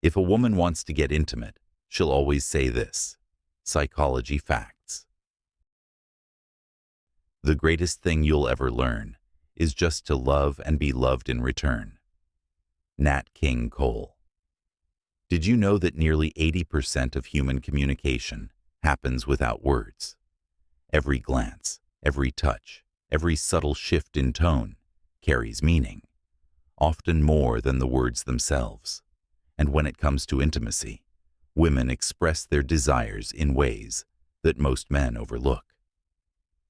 If a woman wants to get intimate, she'll always say this: psychology facts. The greatest thing you'll ever learn is just to love and be loved in return. Nat King Cole. Did you know that nearly 80% of human communication happens without words? Every glance, every touch, every subtle shift in tone carries meaning, often more than the words themselves. And when it comes to intimacy, women express their desires in ways that most men overlook.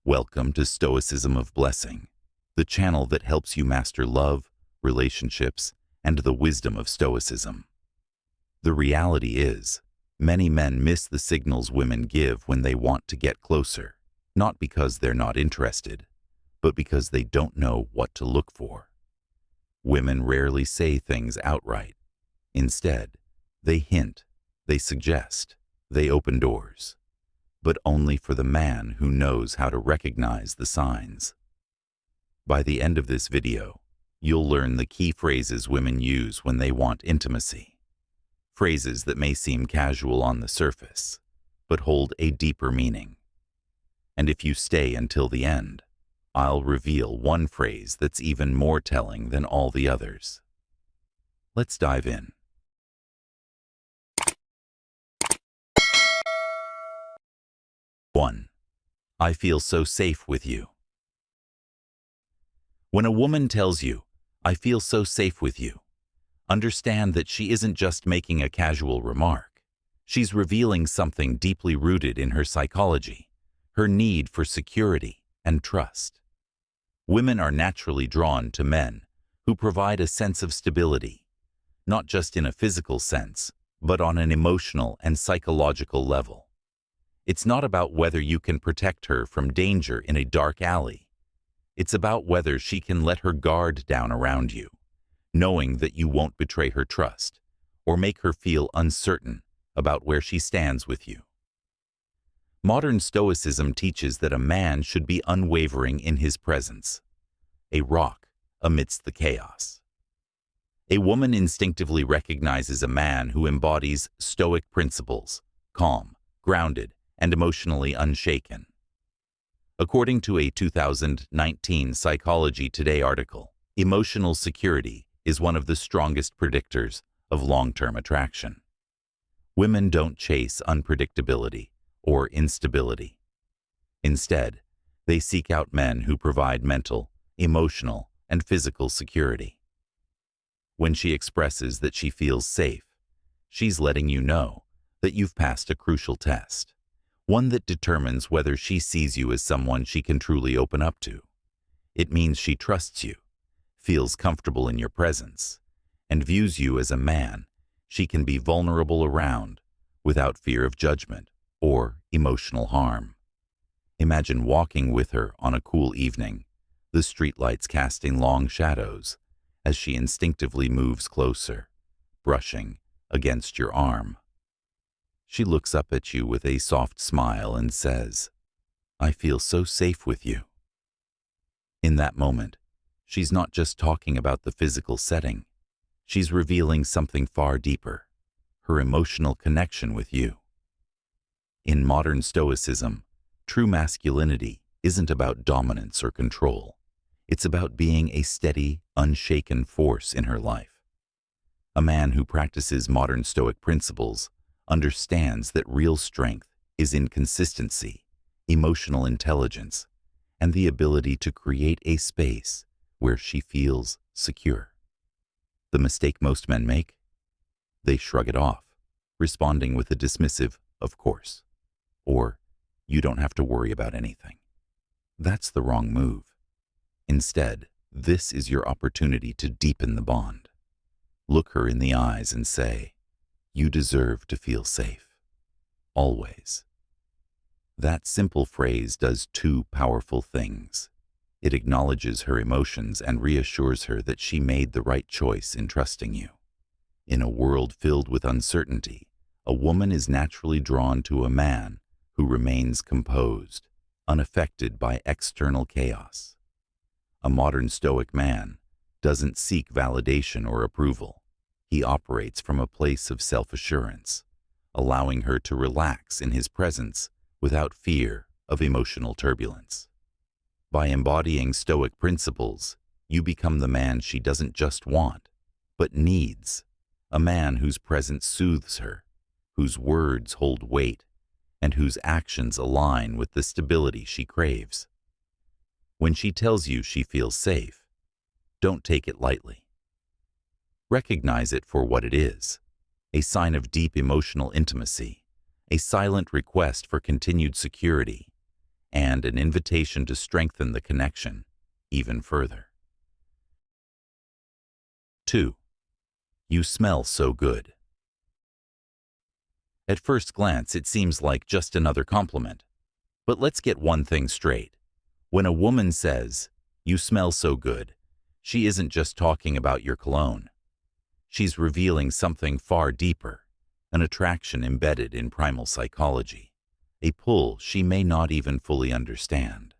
Welcome to Stoicism of Blessing, the channel that helps you master love, relationships, and the wisdom of Stoicism. The reality is, many men miss the signals women give when they want to get closer, not because they're not interested, but because they don't know what to look for. Women rarely say things outright. Instead, they hint, they suggest, they open doors, but only for the man who knows how to recognize the signs. By the end of this video, you'll learn the key phrases women use when they want intimacy. Phrases that may seem casual on the surface, but hold a deeper meaning. And if you stay until the end, I'll reveal one phrase that's even more telling than all the others. Let's dive in. 1. I feel so safe with you. When a woman tells you, "I feel so safe with you," understand that she isn't just making a casual remark. She's revealing something deeply rooted in her psychology, her need for security and trust. Women are naturally drawn to men who provide a sense of stability, not just in a physical sense, but on an emotional and psychological level. It's not about whether you can protect her from danger in a dark alley. It's about whether she can let her guard down around you, knowing that you won't betray her trust or make her feel uncertain about where she stands with you. Modern Stoicism teaches that a man should be unwavering in his presence, a rock amidst the chaos. A woman instinctively recognizes a man who embodies Stoic principles, calm, grounded, and emotionally unshaken. According to a 2019 Psychology Today article, emotional security is one of the strongest predictors of long-term attraction. Women don't chase unpredictability or instability. Instead, they seek out men who provide mental, emotional, and physical security. When she expresses that she feels safe, she's letting you know that you've passed a crucial test, one that determines whether she sees you as someone she can truly open up to. It means she trusts you, feels comfortable in your presence, and views you as a man she can be vulnerable around without fear of judgment or emotional harm. Imagine walking with her on a cool evening, the streetlights casting long shadows as she instinctively moves closer, brushing against your arm. She looks up at you with a soft smile and says, "I feel so safe with you." In that moment, she's not just talking about the physical setting. She's revealing something far deeper, her emotional connection with you. In modern Stoicism, true masculinity isn't about dominance or control. It's about being a steady, unshaken force in her life. A man who practices modern Stoic principles understands that real strength is in consistency, emotional intelligence, and the ability to create a space where she feels secure. The mistake most men make? They shrug it off, responding with a dismissive, "Of course," or "You don't have to worry about anything." That's the wrong move. Instead, this is your opportunity to deepen the bond. Look her in the eyes and say, "You deserve to feel safe. Always." That simple phrase does two powerful things. It acknowledges her emotions and reassures her that she made the right choice in trusting you. In a world filled with uncertainty, a woman is naturally drawn to a man who remains composed, unaffected by external chaos. A modern Stoic man doesn't seek validation or approval. He operates from a place of self-assurance, allowing her to relax in his presence without fear of emotional turbulence. By embodying Stoic principles, you become the man she doesn't just want, but needs, a man whose presence soothes her, whose words hold weight, and whose actions align with the stability she craves. When she tells you she feels safe, don't take it lightly. Recognize it for what it is, a sign of deep emotional intimacy, a silent request for continued security, and an invitation to strengthen the connection even further. 2. You smell so good. At first glance, it seems like just another compliment. But let's get one thing straight. When a woman says, "You smell so good," she isn't just talking about your cologne. She's revealing something far deeper, an attraction embedded in primal psychology, a pull she may not even fully understand.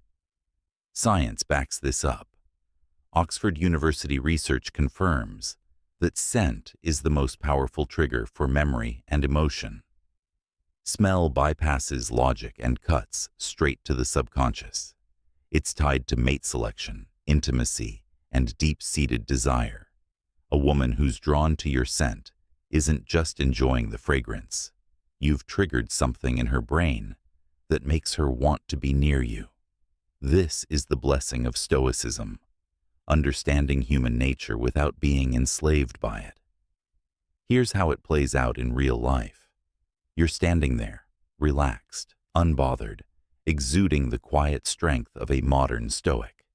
Science backs this up. Oxford University research confirms that scent is the most powerful trigger for memory and emotion. Smell bypasses logic and cuts straight to the subconscious. It's tied to mate selection, intimacy, and deep-seated desire. A woman who's drawn to your scent isn't just enjoying the fragrance. You've triggered something in her brain that makes her want to be near you. This is the blessing of Stoicism, understanding human nature without being enslaved by it. Here's how it plays out in real life. You're standing there, relaxed, unbothered, exuding the quiet strength of a modern Stoic.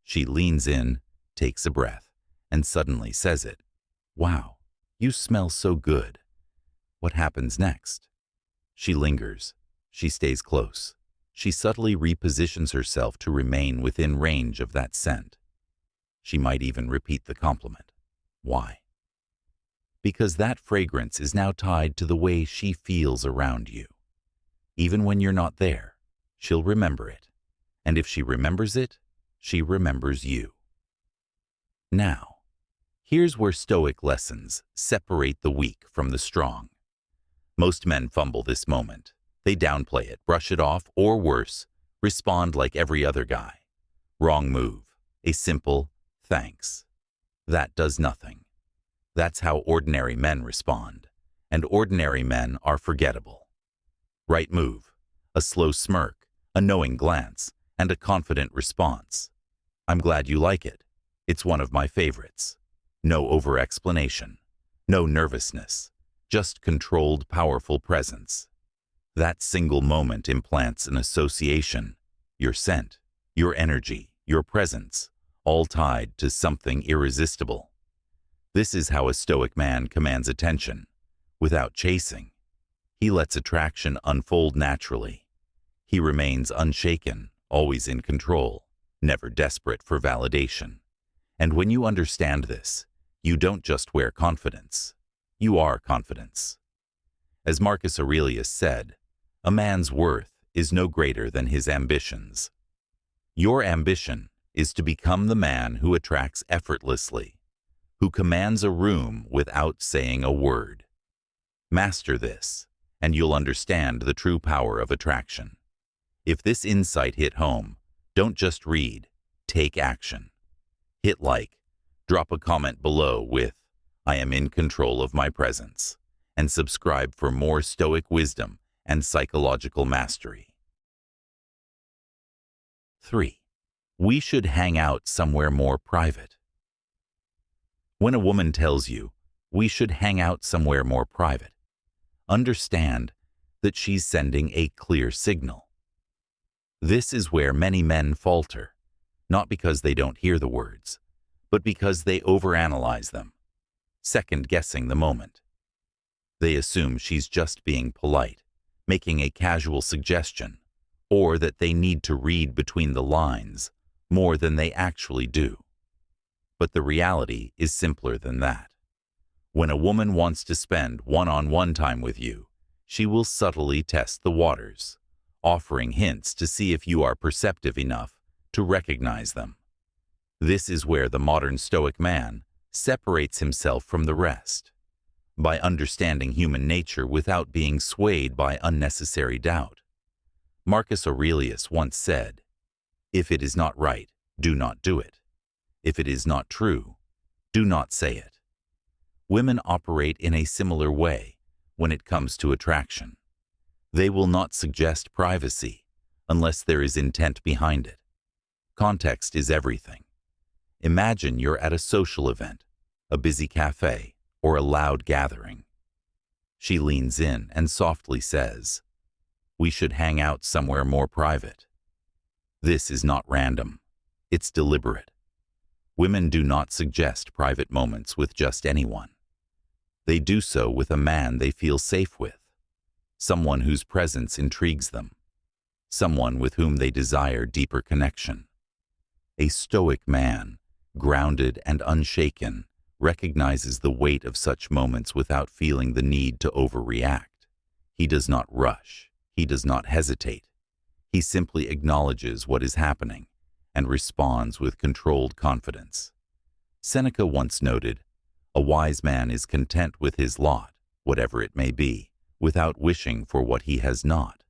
She leans in, takes a breath, and suddenly says it. "Wow, you smell so good." What happens next? She lingers. She stays close. She subtly repositions herself to remain within range of that scent. She might even repeat the compliment. Why? Because that fragrance is now tied to the way she feels around you. Even when you're not there, she'll remember it. And if she remembers it, she remembers you. Now, here's where Stoic lessons separate the weak from the strong. Most men fumble this moment. They downplay it, brush it off, or worse, respond like every other guy. Wrong move. A simple thanks. That does nothing. That's how ordinary men respond, and ordinary men are forgettable. Right move. A slow smirk, a knowing glance, and a confident response. "I'm glad you like it. It's one of my favorites." No over-explanation. No nervousness. Just controlled, powerful presence. That single moment implants an association. Your scent, your energy, your presence, all tied to something irresistible. This is how a Stoic man commands attention, without chasing. He lets attraction unfold naturally. He remains unshaken, always in control, never desperate for validation. And when you understand this, you don't just wear confidence. You are confidence. As Marcus Aurelius said, a man's worth is no greater than his ambitions. Your ambition is to become the man who attracts effortlessly, who commands a room without saying a word. Master this, and you'll understand the true power of attraction. If this insight hit home, don't just read, take action. Hit like, drop a comment below with, "I am in control of my presence," and subscribe for more Stoic wisdom and psychological mastery. 3. We should hang out somewhere more private. When a woman tells you, "We should hang out somewhere more private," understand that she's sending a clear signal. This is where many men falter, not because they don't hear the words, but because they overanalyze them, second-guessing the moment. They assume she's just being polite, making a casual suggestion, or that they need to read between the lines more than they actually do. But the reality is simpler than that. When a woman wants to spend one-on-one time with you, she will subtly test the waters, offering hints to see if you are perceptive enough to recognize them. This is where the modern Stoic man separates himself from the rest. by understanding human nature without being swayed by unnecessary doubt. Marcus Aurelius once said, "If it is not right, do not do it. If it is not true, do not say it." Women operate in a similar way when it comes to attraction. They will not suggest privacy unless there is intent behind it. Context is everything. Imagine you're at a social event, a busy cafe, or a loud gathering. She leans in and softly says, "We should hang out somewhere more private." This is not random. It's deliberate. Women do not suggest private moments with just anyone. They do so with a man they feel safe with, someone whose presence intrigues them, someone with whom they desire deeper connection. A Stoic man, grounded and unshaken, recognizes the weight of such moments without feeling the need to overreact. He does not rush. He does not hesitate. He simply acknowledges what is happening and responds with controlled confidence. Seneca once noted, "A wise man is content with his lot, whatever it may be, without wishing for what he has not."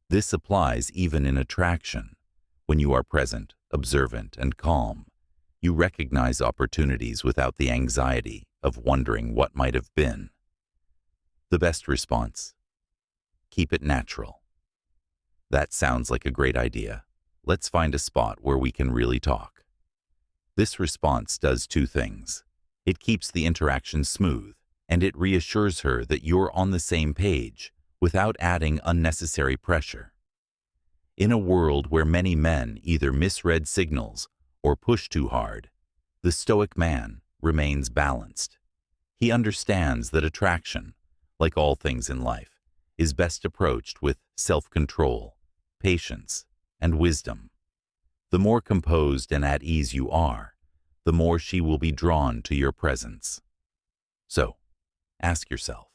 This applies even in attraction. When you are present, observant, and calm, you recognize opportunities without the anxiety of wondering what might have been. The best response: keep it natural. That sounds like a great idea. Let's find a spot where we can really talk. This response does two things. It keeps the interaction smooth, and it reassures her that you're on the same page without adding unnecessary pressure. In a world where many men either misread signals or push too hard, the Stoic man remains balanced. He understands that attraction, like all things in life, is best approached with self-control, patience, and wisdom. The more composed and at ease you are, the more she will be drawn to your presence. So, ask yourself,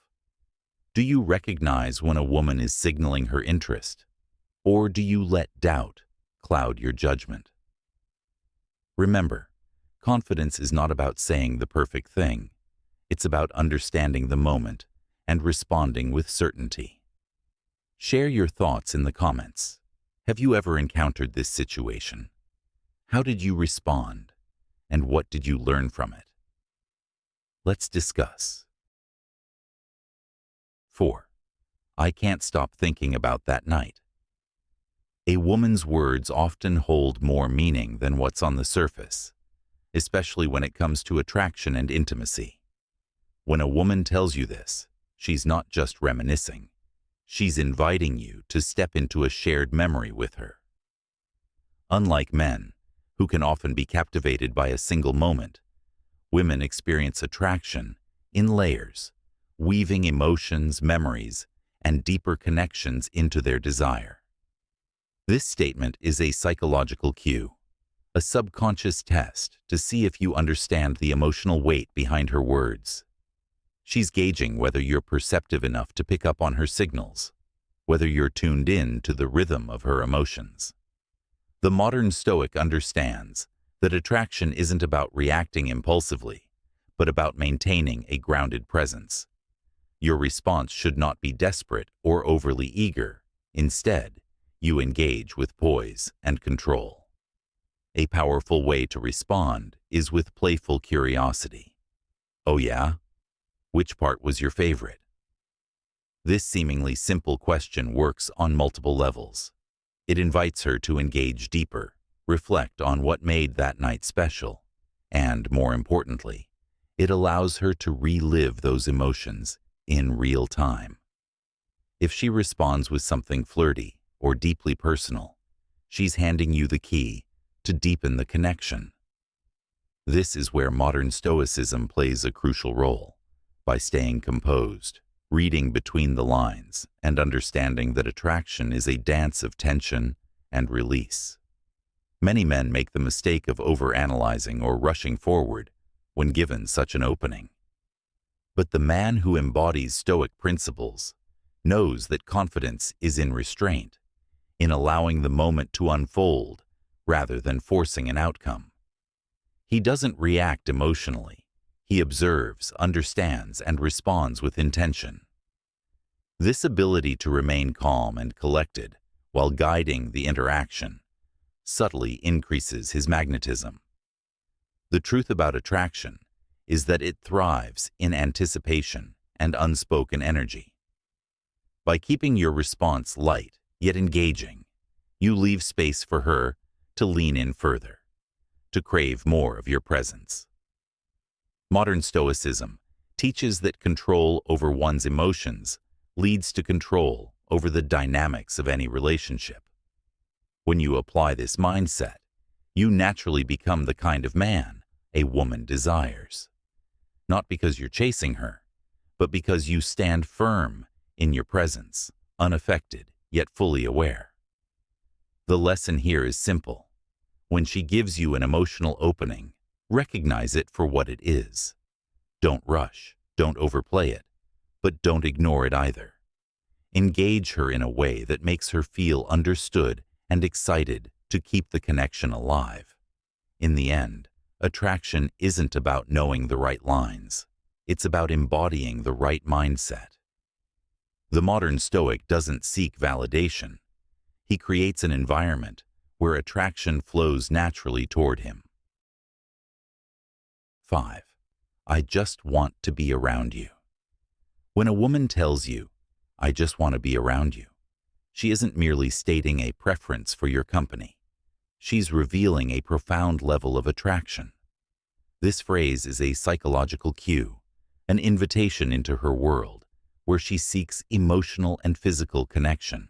do you recognize when a woman is signaling her interest, or do you let doubt cloud your judgment? Remember, confidence is not about saying the perfect thing. It's about understanding the moment and responding with certainty. Share your thoughts in the comments. Have you ever encountered this situation? How did you respond? And what did you learn from it? Let's discuss. 4. I can't stop thinking about that night. A woman's words often hold more meaning than what's on the surface, especially when it comes to attraction and intimacy. When a woman tells you this, she's not just reminiscing. She's inviting you to step into a shared memory with her. Unlike men, who can often be captivated by a single moment, women experience attraction in layers, weaving emotions, memories, and deeper connections into their desire. This statement is a psychological cue, a subconscious test to see if you understand the emotional weight behind her words. She's gauging whether you're perceptive enough to pick up on her signals, whether you're tuned in to the rhythm of her emotions. The modern Stoic understands that attraction isn't about reacting impulsively, but about maintaining a grounded presence. Your response should not be desperate or overly eager. Instead, you engage with poise and control. A powerful way to respond is with playful curiosity. "Oh yeah? Which part was your favorite?" This seemingly simple question works on multiple levels. It invites her to engage deeper, reflect on what made that night special, and, more importantly, it allows her to relive those emotions in real time. If she responds with something flirty or deeply personal, she's handing you the key to deepen the connection. This is where modern Stoicism plays a crucial role. By staying composed, reading between the lines, and understanding that attraction is a dance of tension and release. Many men make the mistake of overanalyzing or rushing forward when given such an opening. But the man who embodies Stoic principles knows that confidence is in restraint, in allowing the moment to unfold rather than forcing an outcome. He doesn't react emotionally. He observes, understands, and responds with intention. This ability to remain calm and collected while guiding the interaction subtly increases his magnetism. The truth about attraction is that it thrives in anticipation and unspoken energy. By keeping your response light yet engaging, you leave space for her to lean in further, to crave more of your presence. Modern Stoicism teaches that control over one's emotions leads to control over the dynamics of any relationship. When you apply this mindset, you naturally become the kind of man a woman desires. Not because you're chasing her, but because you stand firm in your presence, unaffected yet fully aware. The lesson here is simple. When she gives you an emotional opening, recognize it for what it is. Don't rush, don't overplay it, but don't ignore it either. Engage her in a way that makes her feel understood and excited to keep the connection alive. In the end, attraction isn't about knowing the right lines. It's about embodying the right mindset. The modern Stoic doesn't seek validation. He creates an environment where attraction flows naturally toward him. 5. I just want to be around you. When a woman tells you, I just want to be around you, she isn't merely stating a preference for your company. She's revealing a profound level of attraction. This phrase is a psychological cue, an invitation into her world, where she seeks emotional and physical connection.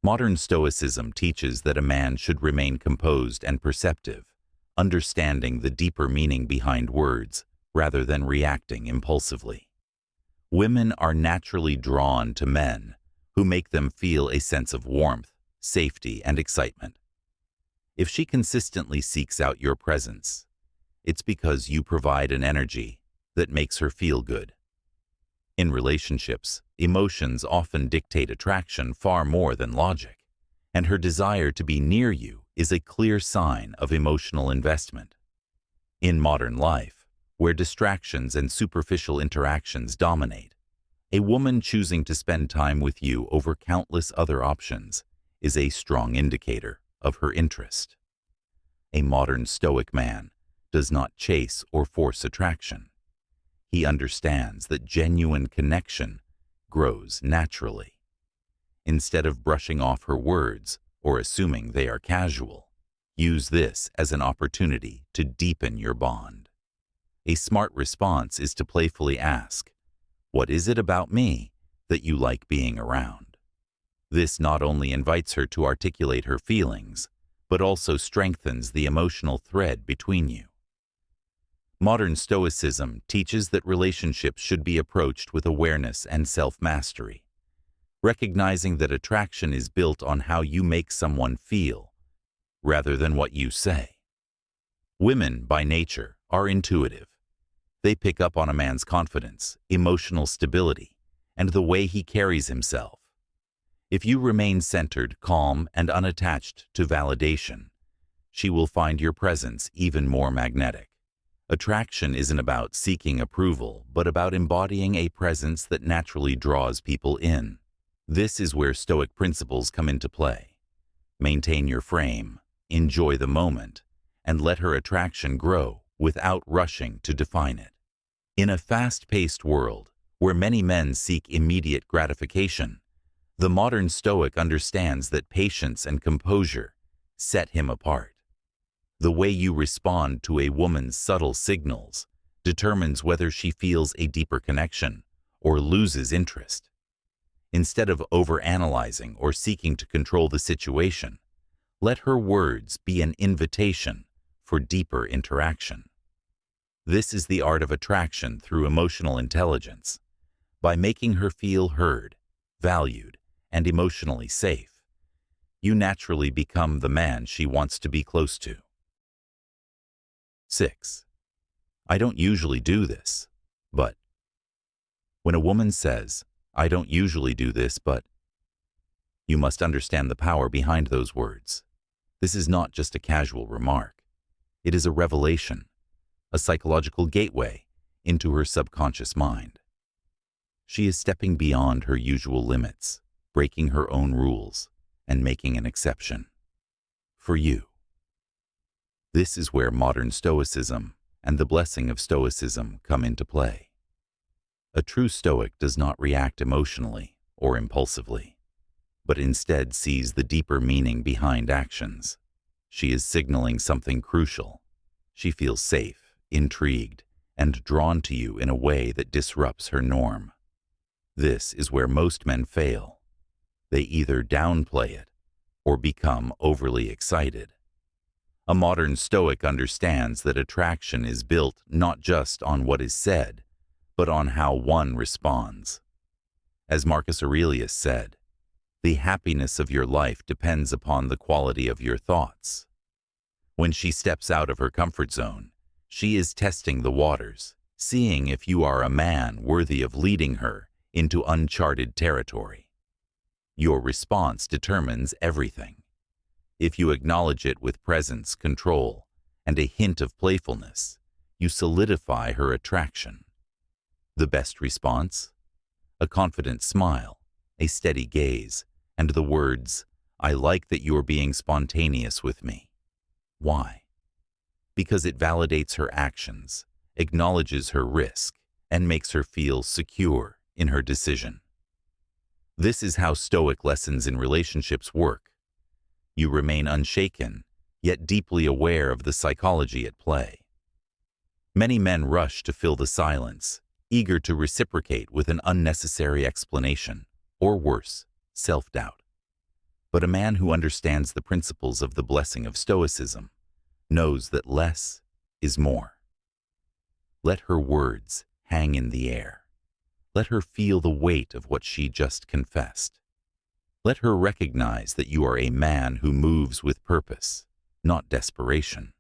Modern Stoicism teaches that a man should remain composed and perceptive, understanding the deeper meaning behind words rather than reacting impulsively. Women are naturally drawn to men who make them feel a sense of warmth, safety, and excitement. If she consistently seeks out your presence, it's because you provide an energy that makes her feel good. In relationships, emotions often dictate attraction far more than logic, and her desire to be near you is a clear sign of emotional investment. In modern life, where distractions and superficial interactions dominate, a woman choosing to spend time with you over countless other options is a strong indicator of her interest. A modern Stoic man does not chase or force attraction. He understands that genuine connection grows naturally. Instead of brushing off her words or assuming they are casual, use this as an opportunity to deepen your bond. A smart response is to playfully ask, "What is it about me that you like being around?" This not only invites her to articulate her feelings, but also strengthens the emotional thread between you. Modern Stoicism teaches that relationships should be approached with awareness and self-mastery, recognizing that attraction is built on how you make someone feel, rather than what you say. Women, by nature, are intuitive. They pick up on a man's confidence, emotional stability, and the way he carries himself. If you remain centered, calm, and unattached to validation, she will find your presence even more magnetic. Attraction isn't about seeking approval, but about embodying a presence that naturally draws people in. This is where Stoic principles come into play. Maintain your frame, enjoy the moment, and let her attraction grow without rushing to define it. In a fast-paced world, where many men seek immediate gratification, the modern Stoic understands that patience and composure set him apart. The way you respond to a woman's subtle signals determines whether she feels a deeper connection or loses interest. Instead of overanalyzing or seeking to control the situation, let her words be an invitation for deeper interaction. This is the art of attraction through emotional intelligence. By making her feel heard, valued, and emotionally safe, you naturally become the man she wants to be close to. 6. I don't usually do this, but. When a woman says, I don't usually do this, but, you must understand the power behind those words. This is not just a casual remark. It is a revelation. a psychological gateway into her subconscious mind. She is stepping beyond her usual limits, breaking her own rules, and making an exception. For you. This is where modern Stoicism and the blessing of Stoicism come into play. A true Stoic does not react emotionally or impulsively, but instead sees the deeper meaning behind actions. She is signaling something crucial. She feels safe, intrigued, and drawn to you in a way that disrupts her norm. This is where most men fail. They either downplay it or become overly excited. A modern Stoic understands that attraction is built not just on what is said, but on how one responds. As Marcus Aurelius said, "The happiness of your life depends upon the quality of your thoughts." When she steps out of her comfort zone, she is testing the waters, seeing if you are a man worthy of leading her into uncharted territory. Your response determines everything. If you acknowledge it with presence, control, and a hint of playfulness, you solidify her attraction. The best response? A confident smile, a steady gaze, and the words, "I like that you're being spontaneous with me." Why? Because it validates her actions, acknowledges her risk, and makes her feel secure in her decision. This is how Stoic lessons in relationships work. You remain unshaken, yet deeply aware of the psychology at play. Many men rush to fill the silence, eager to reciprocate with an unnecessary explanation, or worse, self-doubt. But a man who understands the principles of the blessing of Stoicism knows that less is more. Let her words hang in the air. Let her feel the weight of what she just confessed. Let her recognize that you are a man who moves with purpose, not desperation.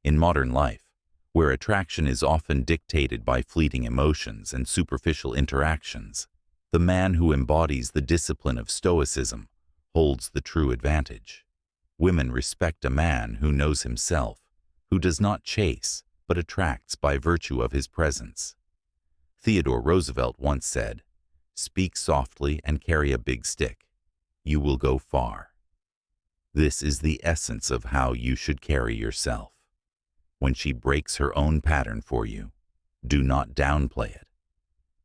In modern life, where attraction is often dictated by fleeting emotions and superficial interactions, the man who embodies the discipline of Stoicism holds the true advantage. Women respect a man who knows himself, who does not chase, but attracts by virtue of his presence. Theodore Roosevelt once said, "Speak softly and carry a big stick. You will go far." This is the essence of how you should carry yourself. When she breaks her own pattern for you, do not downplay it.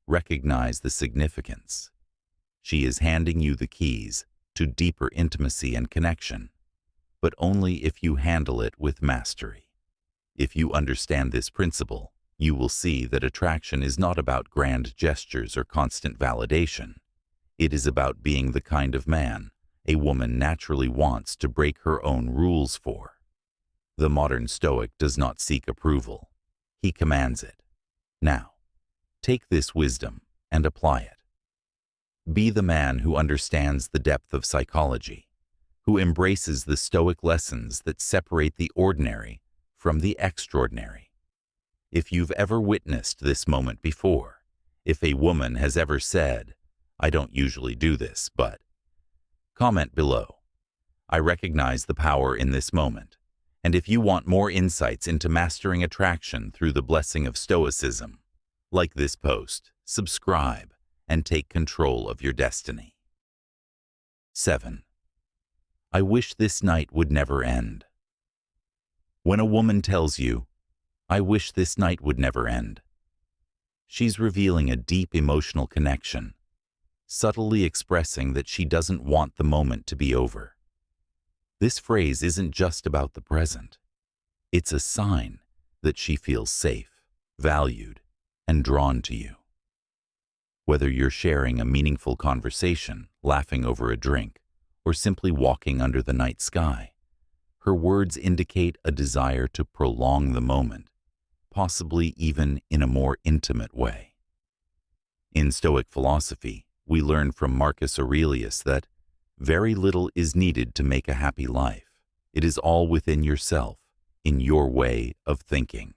Recognize the significance. She is handing you the keys to deeper intimacy and connection, but only if you handle it with mastery. If you understand this principle, you will see that attraction is not about grand gestures or constant validation. It is about being the kind of man a woman naturally wants to break her own rules for. The modern Stoic does not seek approval. He commands it. Now, take this wisdom and apply it. Be the man who understands the depth of psychology, who embraces the Stoic lessons that separate the ordinary from the extraordinary. If you've ever witnessed this moment before, if a woman has ever said, "I don't usually do this, but," comment below. I recognize the power in this moment, and if you want more insights into mastering attraction through the blessing of Stoicism, like this post, subscribe, and take control of your destiny. 7. I wish this night would never end. When a woman tells you, "I wish this night would never end," she's revealing a deep emotional connection, subtly expressing that she doesn't want the moment to be over. This phrase isn't just about the present. It's a sign that she feels safe, valued, and drawn to you. Whether you're sharing a meaningful conversation, laughing over a drink, or simply walking under the night sky, her words indicate a desire to prolong the moment, possibly even in a more intimate way. In Stoic philosophy, we learn from Marcus Aurelius that very little is needed to make a happy life. It is all within yourself, in your way of thinking.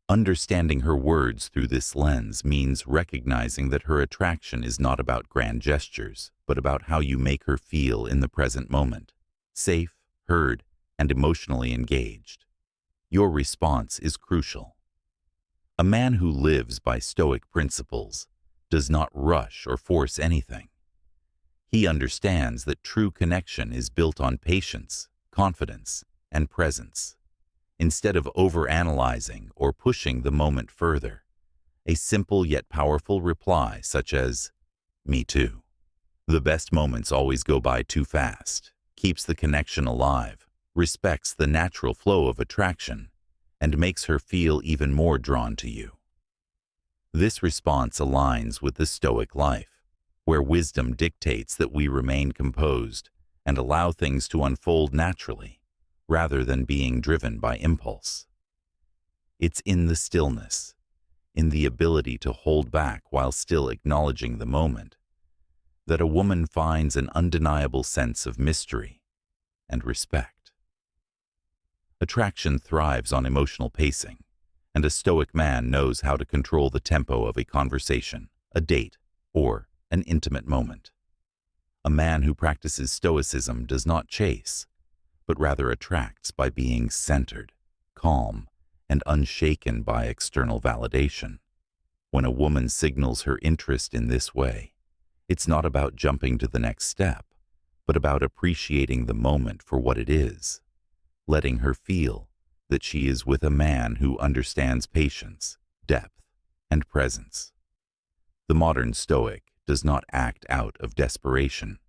Understanding her words through this lens means recognizing that her attraction is not about grand gestures, but about how you make her feel in the present moment, safe, heard, and emotionally engaged. your response is crucial. A man who lives by Stoic principles does not rush or force anything. He understands that true connection is built on patience, confidence, and presence. Instead of overanalyzing or pushing the moment further, a simple yet powerful reply such as, "Me too." The best moments always go by too fast, keeps the connection alive, respects the natural flow of attraction, and makes her feel even more drawn to you. This response aligns with the Stoic life, where wisdom dictates that we remain composed and allow things to unfold naturally, rather than being driven by impulse. It's in the stillness, in the ability to hold back while still acknowledging the moment, that a woman finds an undeniable sense of mystery and respect. Attraction thrives on emotional pacing, and a Stoic man knows how to control the tempo of a conversation, a date, or an intimate moment. A man who practices Stoicism does not chase, but rather attracts by being centered, calm, and unshaken by external validation. When a woman signals her interest in this way, it's not about jumping to the next step, but about appreciating the moment for what it is, letting her feel that she is with a man who understands patience, depth, and presence. The modern Stoic does not act out of desperation.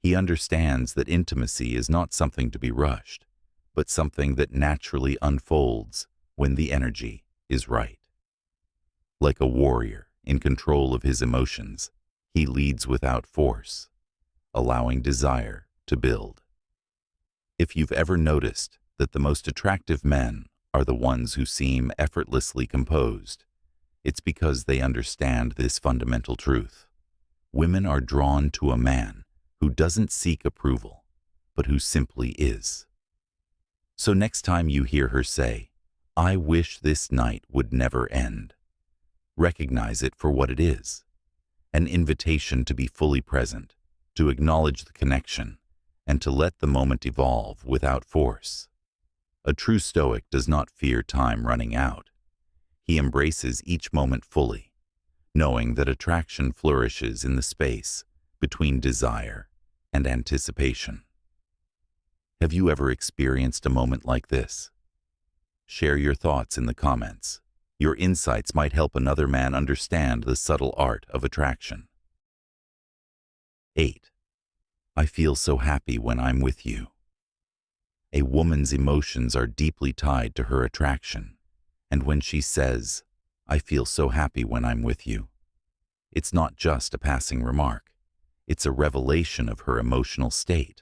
He understands that intimacy is not something to be rushed, but something that naturally unfolds when the energy is right. Like a warrior in control of his emotions, he leads without force, allowing desire to build. If you've ever noticed that the most attractive men are the ones who seem effortlessly composed, it's because they understand this fundamental truth. Women are drawn to a man who doesn't seek approval, but who simply is. So next time you hear her say, "I wish this night would never end," recognize it for what it is, an invitation to be fully present, to acknowledge the connection, and to let the moment evolve without force. A true Stoic does not fear time running out. He embraces each moment fully, knowing that attraction flourishes in the space between desire and anticipation. Have you ever experienced a moment like this? Share your thoughts in the comments. Your insights might help another man understand the subtle art of attraction. 8. I feel so happy when I'm with you. A woman's emotions are deeply tied to her attraction, and when she says, "I feel so happy when I'm with you," it's not just a passing remark. It's a revelation of her emotional state.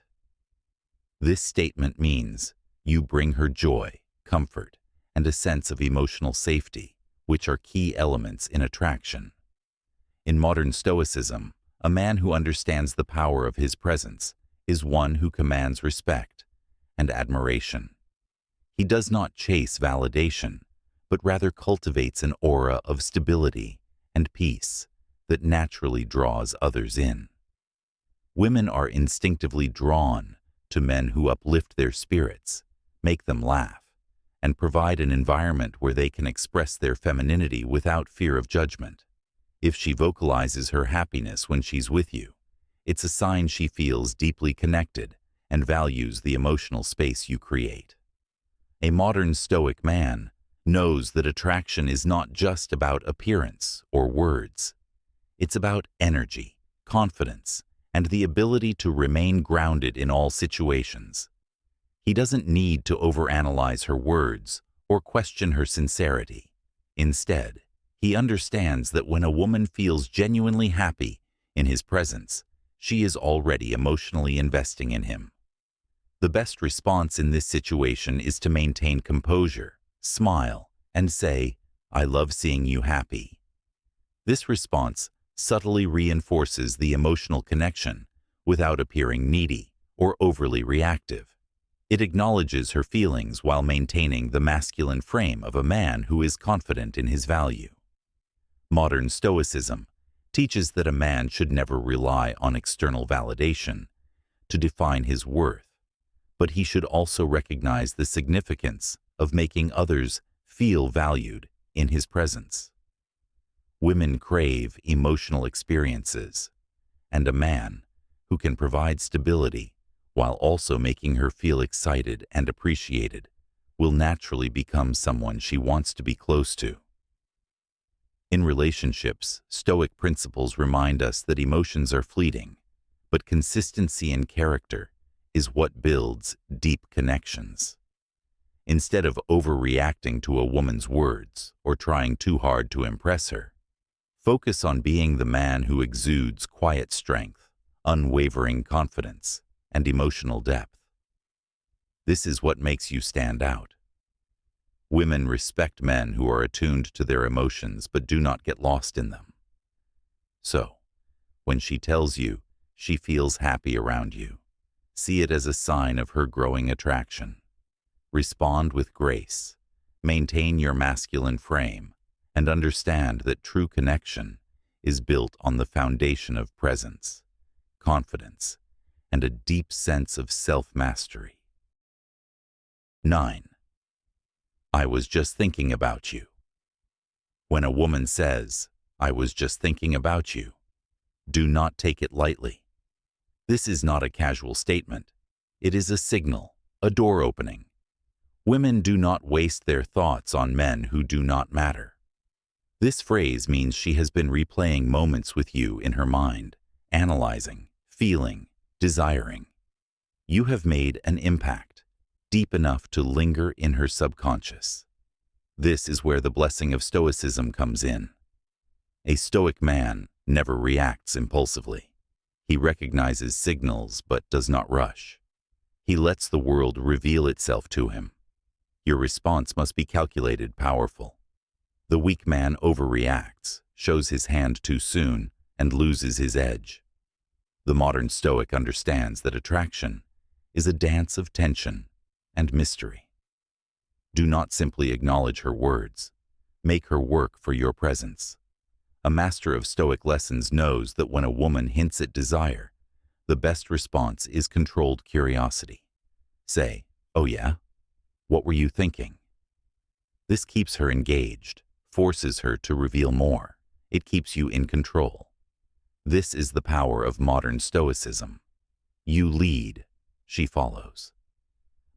This statement means you bring her joy, comfort, and a sense of emotional safety, which are key elements in attraction. In modern Stoicism, a man who understands the power of his presence is one who commands respect and admiration. He does not chase validation, but rather cultivates an aura of stability and peace that naturally draws others in. Women are instinctively drawn to men who uplift their spirits, make them laugh, and provide an environment where they can express their femininity without fear of judgment. If she vocalizes her happiness when she's with you, it's a sign she feels deeply connected and values the emotional space you create. A modern Stoic man knows that attraction is not just about appearance or words. It's about energy, confidence, and the ability to remain grounded in all situations. He doesn't need to overanalyze her words or question her sincerity. Instead, he understands that when a woman feels genuinely happy in his presence, she is already emotionally investing in him. The best response in this situation is to maintain composure, smile, and say, "I love seeing you happy." This response subtly reinforces the emotional connection without appearing needy or overly reactive. It acknowledges her feelings while maintaining the masculine frame of a man who is confident in his value. Modern Stoicism teaches that a man should never rely on external validation to define his worth, but he should also recognize the significance of making others feel valued in his presence. Women crave emotional experiences, and a man who can provide stability while also making her feel excited and appreciated will naturally become someone she wants to be close to. In relationships, Stoic principles remind us that emotions are fleeting, but consistency in character is what builds deep connections. Instead of overreacting to a woman's words or trying too hard to impress her, focus on being the man who exudes quiet strength, unwavering confidence, and emotional depth. This is what makes you stand out. Women respect men who are attuned to their emotions but do not get lost in them. So, when she tells you she feels happy around you, see it as a sign of her growing attraction. Respond with grace, maintain your masculine frame, and understand that true connection is built on the foundation of presence, confidence, and a deep sense of self-mastery. 9. I was just thinking about you. When a woman says, "I was just thinking about you," do not take it lightly. This is not a casual statement. It is a signal, a door opening. Women do not waste their thoughts on men who do not matter. This phrase means she has been replaying moments with you in her mind, analyzing, feeling, desiring. You have made an impact, deep enough to linger in her subconscious. This is where the blessing of Stoicism comes in. A Stoic man never reacts impulsively. He recognizes signals but does not rush. He lets the world reveal itself to him. Your response must be calculated, powerful. The weak man overreacts, shows his hand too soon, and loses his edge. The modern Stoic understands that attraction is a dance of tension and mystery. Do not simply acknowledge her words. Make her work for your presence. A master of Stoic lessons knows that when a woman hints at desire, the best response is controlled curiosity. Say, "Oh yeah? What were you thinking?" This keeps her engaged, forces her to reveal more. It keeps you in control. This is the power of modern Stoicism. You lead, she follows.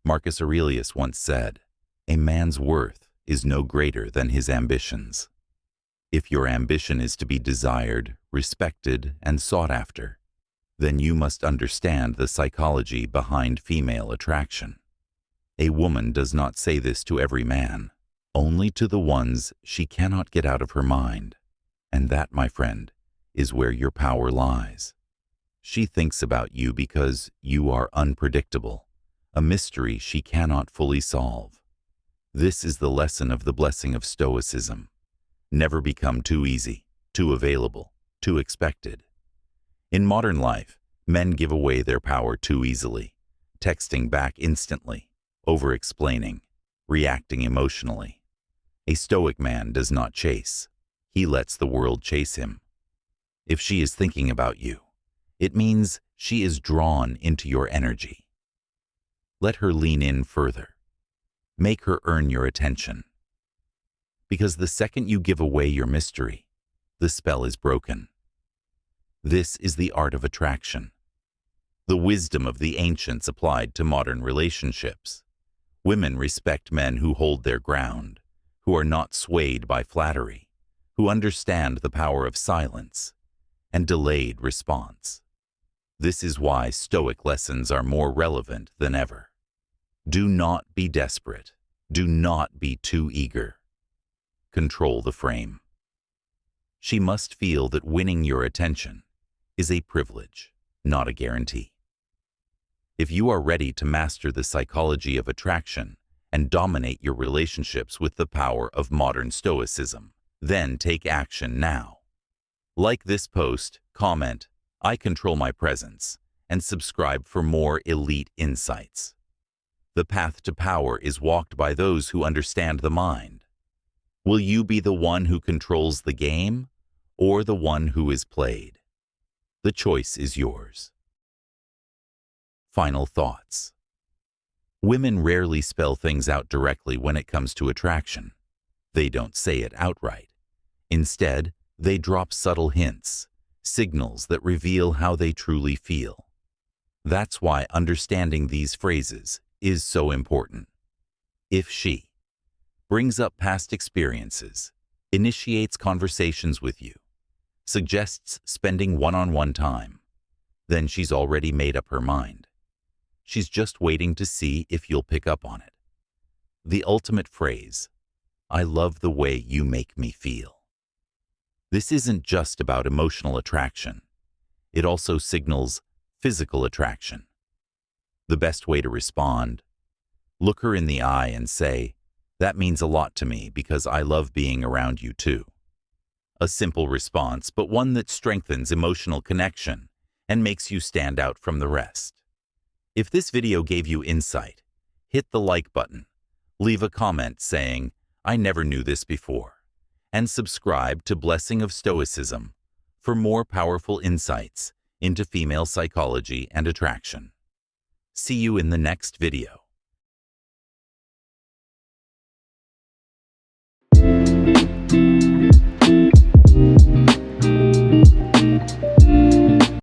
Marcus Aurelius once said, "A man's worth is no greater than his ambitions." If your ambition is to be desired, respected, and sought after, then you must understand the psychology behind female attraction. A woman does not say this to every man, only to the ones she cannot get out of her mind. And that, my friend, is where your power lies. She thinks about you because you are unpredictable, a mystery she cannot fully solve. This is the lesson of the blessing of Stoicism. Never become too easy, too available, too expected. In modern life, men give away their power too easily, texting back instantly, over-explaining, reacting emotionally. A Stoic man does not chase. He lets the world chase him. If she is thinking about you, it means she is drawn into your energy. Let her lean in further. Make her earn your attention. Because the second you give away your mystery, the spell is broken. This is the art of attraction. The wisdom of the ancients applied to modern relationships. Women respect men who hold their ground, who are not swayed by flattery, who understand the power of silence and delayed response. This is why Stoic lessons are more relevant than ever. Do not be desperate. Do not be too eager. Control the frame. She must feel that winning your attention is a privilege, not a guarantee. If you are ready to master the psychology of attraction and dominate your relationships with the power of modern Stoicism, then take action now. Like this post, comment, "I control my presence," and subscribe for more elite insights. The path to power is walked by those who understand the mind. Will you be the one who controls the game or the one who is played? The choice is yours. Final thoughts. Women rarely spell things out directly when it comes to attraction. They don't say it outright. Instead, they drop subtle hints, signals that reveal how they truly feel. That's why understanding these phrases is so important. If she brings up past experiences, initiates conversations with you, suggests spending one-on-one time, then she's already made up her mind. She's just waiting to see if you'll pick up on it. The ultimate phrase, "I love the way you make me feel." This isn't just about emotional attraction. It also signals physical attraction. The best way to respond: look her in the eye and say, "That means a lot to me because I love being around you too." A simple response, but one that strengthens emotional connection and makes you stand out from the rest. If this video gave you insight, hit the like button, leave a comment saying, "I never knew this before," and subscribe to Blessing of Stoicism for more powerful insights into female psychology and attraction. See you in the next video.